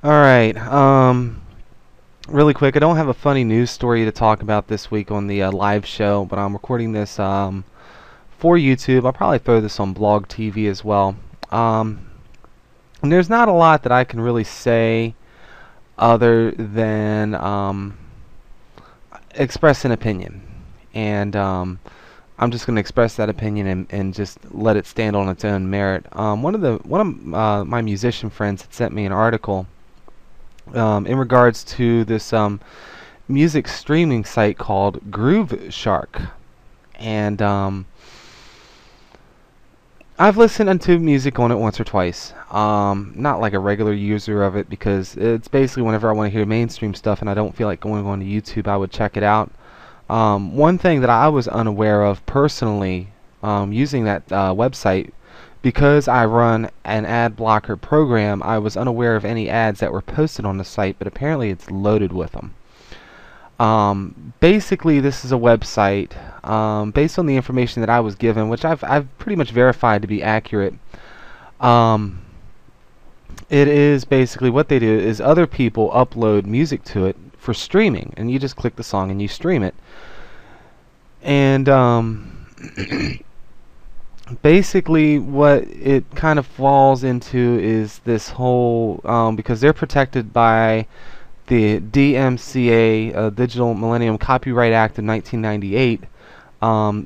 Alright, really quick, I don't have a funny news story to talk about this week on the live show, but I'm recording this for YouTube. I'll probably throw this on Blog TV as well. And there's not a lot that I can really say other than express an opinion. And I'm just going to express that opinion and just let it stand on its own merit. One of my musician friends had sent me an article in regards to this music streaming site called Grooveshark, and I've listened to music on it once or twice. Not like a regular user of it, because it's basically whenever I want to hear mainstream stuff and I don't feel like going on to YouTube, I would check it out. One thing that I was unaware of personally using that website, because I run an ad blocker program, I was unaware of any ads that were posted on the site, but apparently it's loaded with them. Basically, this is a website based on the information that I was given, which I've pretty much verified to be accurate. It is basically, what they do is other people upload music to it for streaming, and you just click the song and you stream it. And basically what it kind of falls into is this whole, because they're protected by the DMCA, Digital Millennium Copyright Act of 1998,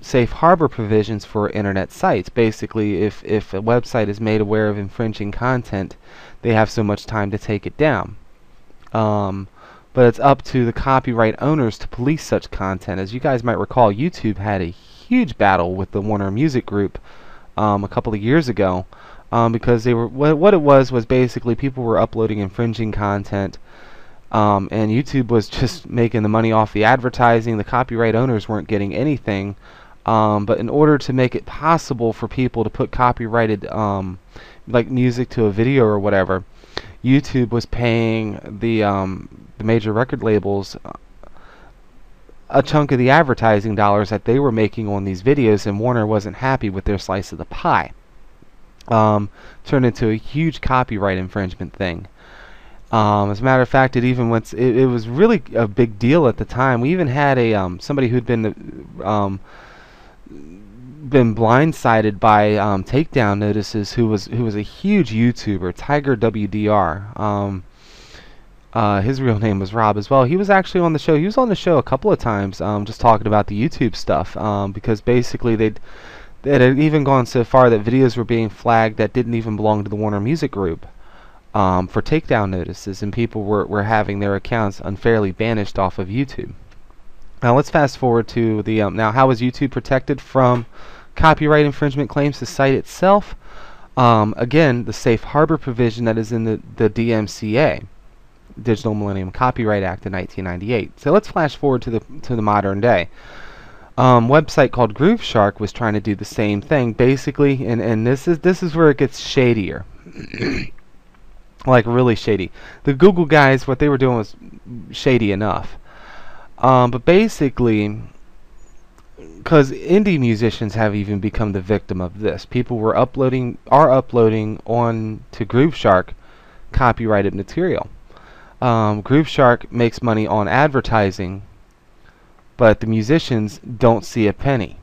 safe harbor provisions for internet sites. Basically, if a website is made aware of infringing content, they have so much time to take it down. But it's up to the copyright owners to police such content. As you guys might recall, YouTube had a huge battle with the Warner Music Group a couple of years ago, because they were what it was basically people were uploading infringing content, and YouTube was just making the money off the advertising. The copyright owners weren't getting anything, but in order to make it possible for people to put copyrighted like music to a video or whatever, YouTube was paying the major record labels a chunk of the advertising dollars that they were making on these videos, and Warner wasn't happy with their slice of the pie. Turned into a huge copyright infringement thing. As a matter of fact, it even went. It was really a big deal at the time. We even had a somebody who'd been blindsided by takedown notices, who was a huge YouTuber, Tiger WDR. His real name was Rob as well. He was actually on the show. He was on the show a couple of times, just talking about the YouTube stuff, because basically they had even gone so far that videos were being flagged that didn't even belong to the Warner Music Group for takedown notices, and people were having their accounts unfairly banished off of YouTube. Now let's fast forward to the now, how is YouTube protected from copyright infringement claims? The site itself, again, the safe harbor provision that is in the DMCA, Digital Millennium Copyright Act of 1998. So let's flash forward to the modern day. Website called Grooveshark was trying to do the same thing, basically, and this is where it gets shadier. Like really shady. The Google guys, what they were doing was shady enough. But basically, because indie musicians have even become the victim of this. People are uploading on to Grooveshark copyrighted material. Grooveshark makes money on advertising, but the musicians don't see a penny.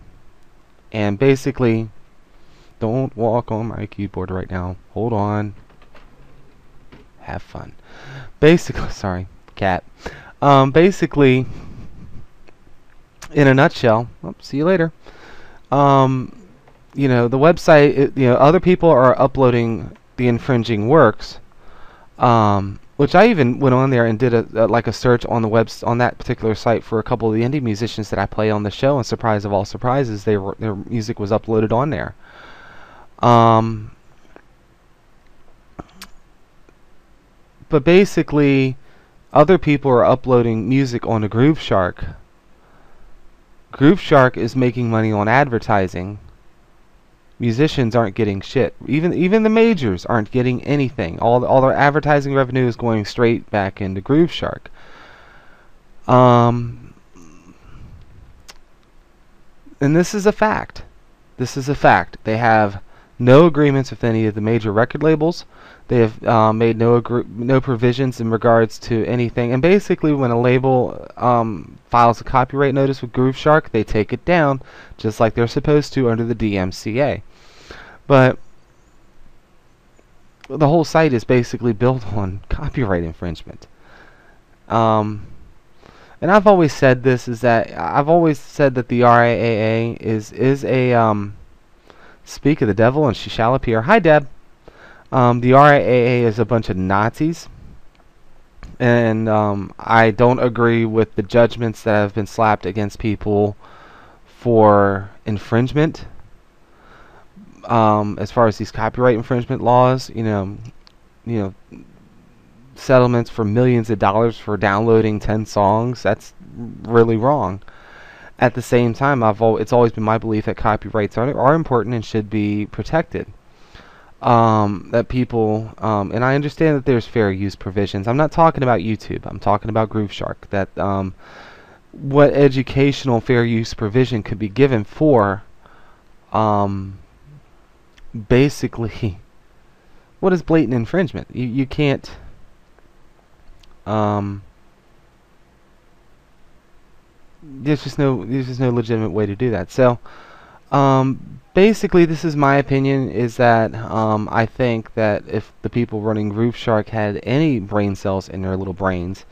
And basically, don't walk on my keyboard right now. Hold on. Have fun. Basically, sorry, cat. Basically, in a nutshell, see you later. You know, the website, other people are uploading the infringing works, which I even went on there and did like a search on the on that particular site for a couple of the indie musicians that I play on the show, and surprise of all surprises, their music was uploaded on there. But basically, other people are uploading music onto Grooveshark. Grooveshark is making money on advertising. Musicians aren't getting shit. Even the majors aren't getting anything. All their advertising revenue is going straight back into Grooveshark. And this is a fact. This is a fact. They have no agreements with any of the major record labels. They have made no provisions in regards to anything. And basically, when a label files a copyright notice with Grooveshark, they take it down, just like they're supposed to under the DMCA. But the whole site is basically built on copyright infringement. And I've always said this, is that I've always said that the RIAA is a speak of the devil and she shall appear. Hi, Deb. The RIAA is a bunch of Nazis, and I don't agree with the judgments that have been slapped against people for infringement. As far as these copyright infringement laws, you know, settlements for millions of dollars for downloading 10 songs, that's really wrong. At the same time, it's always been my belief that copyrights are important and should be protected. That people, and I understand that there's fair use provisions. I'm not talking about YouTube. I'm talking about Grooveshark. That what educational fair use provision could be given for basically what is blatant infringement. You can't there's just no legitimate way to do that. So basically, this is my opinion, is that I think that if the people running Grooveshark had any brain cells in their little brains,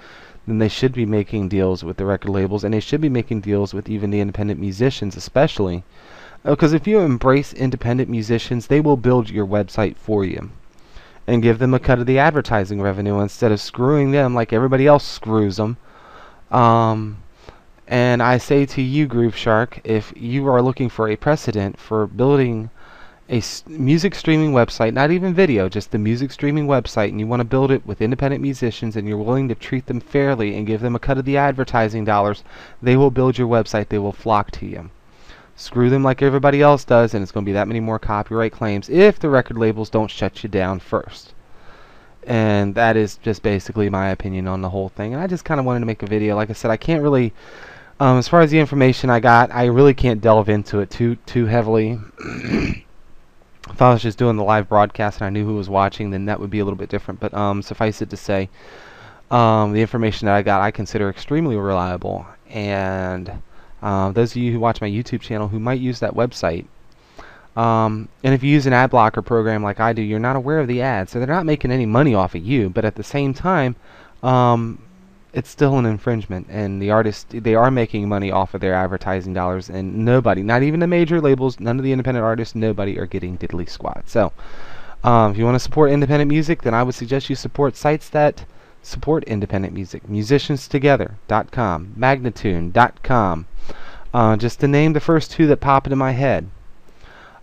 then they should be making deals with the record labels, and they should be making deals with even the independent musicians, especially. Because if you embrace independent musicians, they will build your website for you and give them a cut of the advertising revenue instead of screwing them like everybody else screws them. And I say to you, Grooveshark, if you are looking for a precedent for building a music streaming website, not even video, just the music streaming website, and you want to build it with independent musicians and you're willing to treat them fairly and give them a cut of the advertising dollars, they will build your website. They will flock to you. Screw them like everybody else does, and it's going to be that many more copyright claims if the record labels don't shut you down first. And that is just basically my opinion on the whole thing. And I just kind of wanted to make a video. Like I said, I can't really... as far as the information I got, I really can't delve into it too heavily. If I was just doing the live broadcast and I knew who was watching, then that would be a little bit different. But suffice it to say, the information that I got I consider extremely reliable. And those of you who watch my YouTube channel who might use that website, and if you use an ad blocker program like I do, you're not aware of the ads, so they're not making any money off of you. But at the same time, it's still an infringement, and the artists, they are making money off of their advertising dollars, and nobody, not even the major labels, none of the independent artists, nobody are getting diddly squat. So if you want to support independent music, then I would suggest you support sites that support independent music. Musicianstogether.com, Magnatune.com, just to name the first two that pop into my head.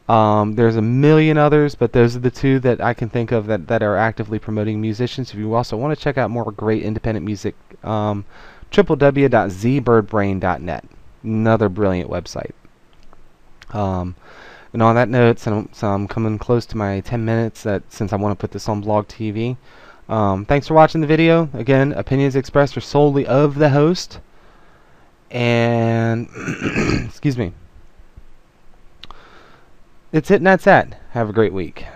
There's a million others, but those are the two that I can think of that are actively promoting musicians. If you also want to check out more great independent music, www.zbirdbrain.net, another brilliant website. And on that note, so I'm coming close to my 10 minutes since I want to put this on Blog TV. Thanks for watching the video. Again, opinions expressed are solely of the host. And excuse me. It's it and that's that. Have a great week.